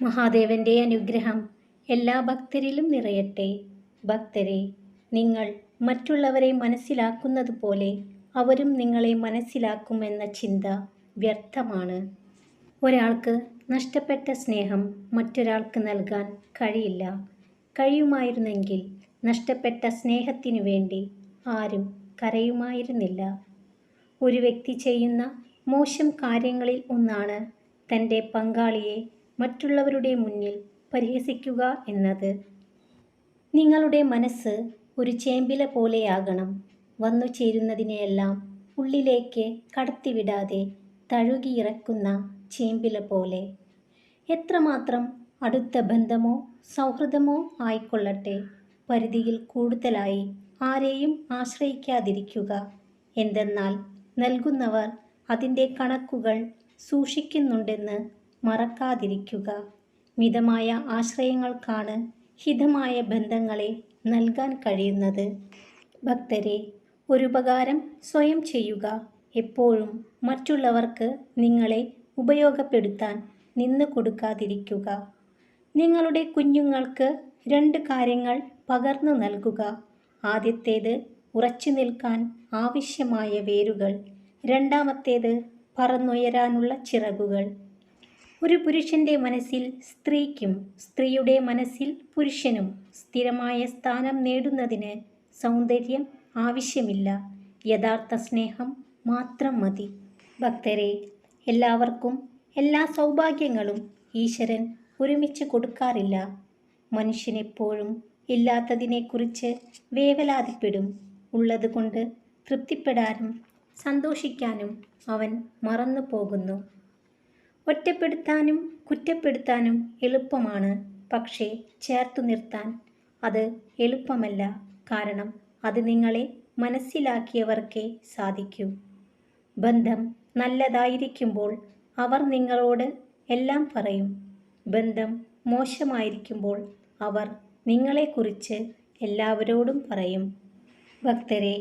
മഹാദേവന്റെ അനുഗ്രഹം എല്ലാ ഭക്തരിലും നിറയട്ടെ. ഭക്തരെ, നിങ്ങൾ മറ്റുള്ളവരെ മനസ്സിലാക്കുന്നത് പോലെ അവരും നിങ്ങളെ മനസ്സിലാക്കുമെന്ന ചിന്ത വ്യർത്ഥമാണ്. ഒരാൾക്ക് നഷ്ടപ്പെട്ട സ്നേഹം മറ്റൊരാൾക്ക് നൽകാൻ കഴിയില്ല. കഴിയുമായിരുന്നെങ്കിൽ നഷ്ടപ്പെട്ട സ്നേഹത്തിനു വേണ്ടി ആരും കരയുമായിരുന്നില്ല. ഒരു വ്യക്തി ചെയ്യുന്ന മോശം കാര്യങ്ങളിൽ ഒന്നാണ് തൻ്റെ പങ്കാളിയെ മറ്റുള്ളവരുടെ മുന്നിൽ പരിഹസിക്കുക എന്നത്. നിങ്ങളുടെ മനസ്സ് ഒരു ചേമ്പില പോലെയാകണം. വന്നു ചേരുന്നതിനെയെല്ലാം ഉള്ളിലേക്ക് കടത്തിവിടാതെ തഴുകിയിറക്കുന്ന ചേമ്പില പോലെ. എത്രമാത്രം അടുത്ത ബന്ധമോ സൗഹൃദമോ ആയിക്കൊള്ളട്ടെ, പരിധിയിൽ കൂടുതലായി ആരെയും ആശ്രയിക്കാതിരിക്കുക. എന്തെന്നാൽ നൽകുന്നവർ അതിൻ്റെ കണക്കുകൾ സൂക്ഷിക്കുന്നുണ്ടെന്ന് മറക്കാതിരിക്കുക. മിതമായ ആശ്രയങ്ങൾക്കാണ് ഹിതമായ ബന്ധങ്ങളെ നൽകാൻ കഴിയുന്നത്. ഭക്തരെ, ഒരുപകാരം സ്വയം ചെയ്യുക. എപ്പോഴും മറ്റുള്ളവർക്ക് നിങ്ങളെ ഉപയോഗപ്പെടുത്താൻ നിന്ന് കൊടുക്കാതിരിക്കുക. നിങ്ങളുടെ കുഞ്ഞുങ്ങൾക്ക് 2 കാര്യങ്ങൾ പകർന്നു നൽകുക. ആദ്യത്തേത് ഉറച്ചു നിൽക്കാൻ ആവശ്യമായ വേരുകൾ, രണ്ടാമത്തേത് പറന്നുയരാനുള്ള ചിറകുകൾ. ഒരു പുരുഷന്റെ മനസ്സിൽ സ്ത്രീക്കും സ്ത്രീയുടെ മനസ്സിൽ പുരുഷനും സ്ഥിരമായ സ്ഥാനം നേടുന്നതിന് സൗന്ദര്യം ആവശ്യമില്ല, യഥാർത്ഥ സ്നേഹം മാത്രം മതി. ഭക്തരെ, എല്ലാവർക്കും എല്ലാ സൗഭാഗ്യങ്ങളും ഈശ്വരൻ ഒരുമിച്ച് കൊടുക്കാറില്ല. മനുഷ്യനെപ്പോഴും ഇല്ലാത്തതിനെക്കുറിച്ച് വേവലാതിപ്പെടും. ഉള്ളതുകൊണ്ട് തൃപ്തിപ്പെടാനും സന്തോഷിക്കാനും അവൻ മറന്നു പോകുന്നു. ഒറ്റപ്പെടുത്താനും കുറ്റപ്പെടുത്താനും എളുപ്പമാണ്, പക്ഷേ ചേർത്തു നിർത്താൻ അത് എളുപ്പമല്ല. കാരണം അത് നിങ്ങളെ മനസ്സിലാക്കിയവർക്കേ സാധിക്കൂ. ബന്ധം നല്ലതായിരിക്കുമ്പോൾ അവർ നിങ്ങളോട് എല്ലാം പറയും. ബന്ധം മോശമായിരിക്കുമ്പോൾ അവർ നിങ്ങളെക്കുറിച്ച് എല്ലാവരോടും പറയും. ഭക്തരെ,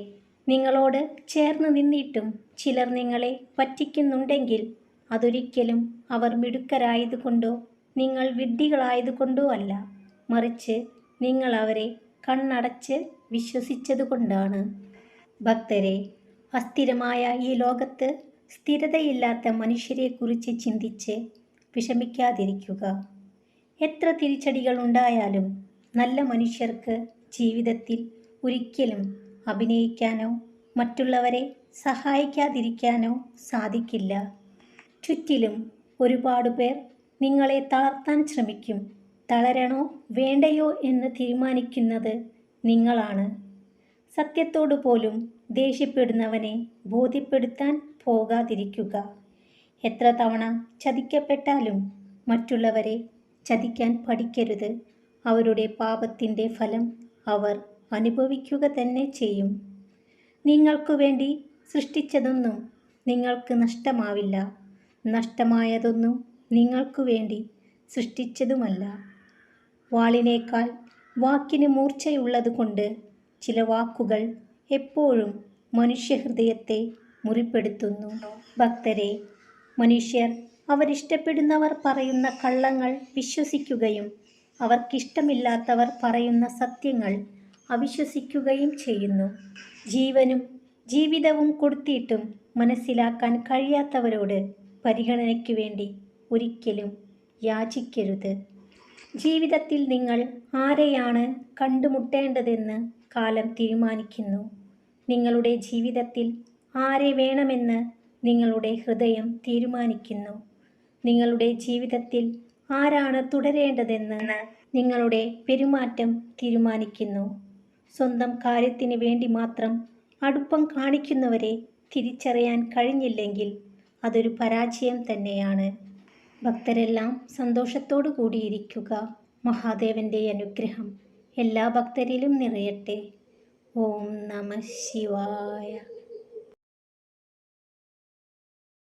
നിങ്ങളോട് ചേർന്ന് നിന്നിട്ടും ചിലർ നിങ്ങളെ പറ്റിക്കുന്നുണ്ടെങ്കിൽ അതൊരിക്കലും അവർ മിടുക്കരായതുകൊണ്ടോ നിങ്ങൾ വിഡ്ഢികളായതുകൊണ്ടോ അല്ല, മറിച്ച് നിങ്ങൾ അവരെ കണ്ണടച്ച് വിശ്വസിച്ചതുകൊണ്ടാണ്. ഭക്തരെ, അസ്ഥിരമായ ഈ ലോകത്ത് സ്ഥിരതയില്ലാത്ത മനുഷ്യരെക്കുറിച്ച് ചിന്തിച്ച് വിഷമിക്കാതിരിക്കുക. എത്ര തിരിച്ചടികൾ ഉണ്ടായാലും നല്ല മനുഷ്യർക്ക് ജീവിതത്തിൽ ഒരിക്കലും അഭിനയിക്കാനോ മറ്റുള്ളവരെ സഹായിക്കാതിരിക്കാനോ സാധിക്കില്ല. ചുറ്റിലും ഒരുപാട് പേർ നിങ്ങളെ തളർത്താൻ ശ്രമിക്കും. തളരണോ വേണ്ടയോ എന്ന് തീരുമാനിക്കുന്നത് നിങ്ങളാണ്. സത്യത്തോടു പോലും ദേഷ്യപ്പെടുന്നവനെ ബോധ്യപ്പെടുത്താൻ പോകാതിരിക്കുക. എത്ര തവണ ചതിക്കപ്പെട്ടാലും മറ്റുള്ളവരെ ചതിക്കാൻ പഠിക്കരുത്. അവരുടെ പാപത്തിൻ്റെ ഫലം അവർ അനുഭവിക്കുക തന്നെ ചെയ്യും. നിങ്ങൾക്കു വേണ്ടി സൃഷ്ടിച്ചതൊന്നും നിങ്ങൾക്ക് നഷ്ടമാവില്ല. നഷ്ടമായതൊന്നും നിങ്ങൾക്കു വേണ്ടി സൃഷ്ടിച്ചതുമല്ല. വാളിനേക്കാൾ വാക്കിന് മൂർച്ചയുള്ളതുകൊണ്ട് ചില വാക്കുകൾ എപ്പോഴും മനുഷ്യഹൃദയത്തെ മുറിപ്പെടുത്തുന്നു. ഭക്തരെ, മനുഷ്യർ അവരിഷ്ടപ്പെടുന്നവർ പറയുന്ന കള്ളങ്ങൾ വിശ്വസിക്കുകയും അവർക്കിഷ്ടമില്ലാത്തവർ പറയുന്ന സത്യങ്ങൾ അവിശ്വസിക്കുകയും ചെയ്യുന്നു. ജീവനും ജീവിതവും കൊടുത്തിട്ടും മനസ്സിലാക്കാൻ കഴിയാത്തവരോട് പരിഗണനയ്ക്ക് വേണ്ടി ഒരിക്കലും യാചിക്കരുത്. ജീവിതത്തിൽ നിങ്ങൾ ആരെയാണ് കണ്ടുമുട്ടേണ്ടതെന്ന് കാലം തീരുമാനിക്കുന്നു. നിങ്ങളുടെ ജീവിതത്തിൽ ആരെ വേണമെന്ന് നിങ്ങളുടെ ഹൃദയം തീരുമാനിക്കുന്നു. നിങ്ങളുടെ ജീവിതത്തിൽ ആരാണ് തുടരേണ്ടതെന്ന് നിങ്ങളുടെ പെരുമാറ്റം തീരുമാനിക്കുന്നു. സ്വന്തം കാര്യത്തിന് വേണ്ടി മാത്രം അടുപ്പം കാണിക്കുന്നവരെ തിരിച്ചറിയാൻ കഴിഞ്ഞില്ലെങ്കിൽ അതൊരു പരാജയം തന്നെയാണ്. ഭക്തരെല്ലാം സന്തോഷത്തോടു കൂടിയിരിക്കുക. മഹാദേവന്റെ അനുഗ്രഹം എല്ലാ ഭക്തരിലും നിറയട്ടെ. ഓം നമഃ ശിവായ.